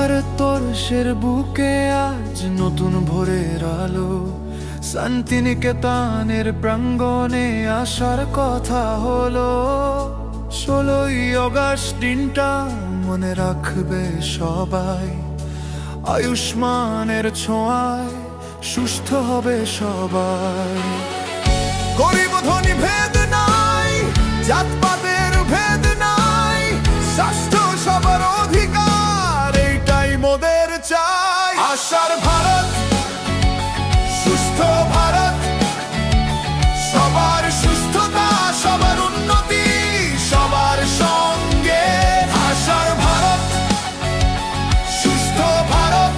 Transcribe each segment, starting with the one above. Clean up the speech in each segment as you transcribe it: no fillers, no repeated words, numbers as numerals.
ভারতবর্ষের বুকে আজ নতুন ভোরের আলো, শান্তিনিকেতনের প্রাঙ্গণে আসার কথা হলো। 16ই অগাস্ট দিনটা মনে রাখবে সবাই, আয়ুষ্মানের ছোঁয়ায় সুস্থ হবে সবাই। গরিব ধনী ভেদ নাই, জাতপাতের ভেদ নাই, স্বাস্থ্য সবার অধিকার, এইটাই মোদের চাই। আশার ভারত, সুস্থ ভারত, সবার সুস্থতা, সবার উন্নতি, সবার সঙ্গে। আশার ভারত, সুস্থ ভারত,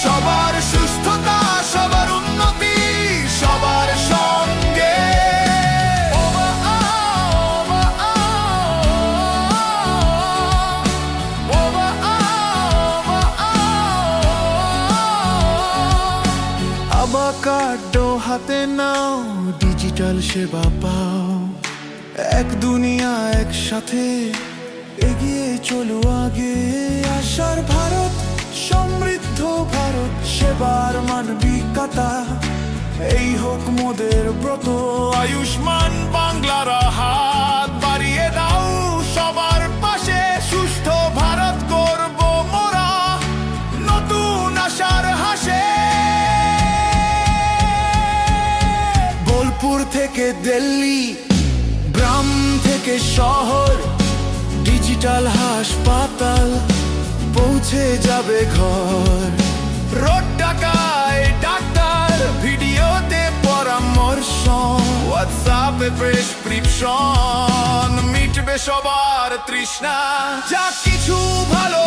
সবার সুস্থতা, সবার উন্নতি, সবার সঙ্গে। আবাকার্ডো হাতে নাও, ডিজিটাল সেবা পাও, এক দুনিয়া একসাথে এগিয়ে চলো আগে। আশার ভারত, সমৃদ্ধ ভারত, সেবার মানবিকতা, এই হোক মোদের ব্রত। আয়ুষ্মান বাংলার হাত বাড়িয়ে দাও সবার পাশে, সুস্থ ভারত করব মোরা নতুন আশার হাসে। বোলপুর থেকে দিল্লি, গ্রাম থেকে শহর, ডিজিটাল হাসপাতাল পৌঁছে যাবে ঘর। রোড টাকায় ডাক্তার, ভিডিওতে পরামর্শ, হোয়াটসঅ্যাপে প্রেসক্রিপশন, মিটবে সবার তৃষ্ণা। যা কিছু ভালো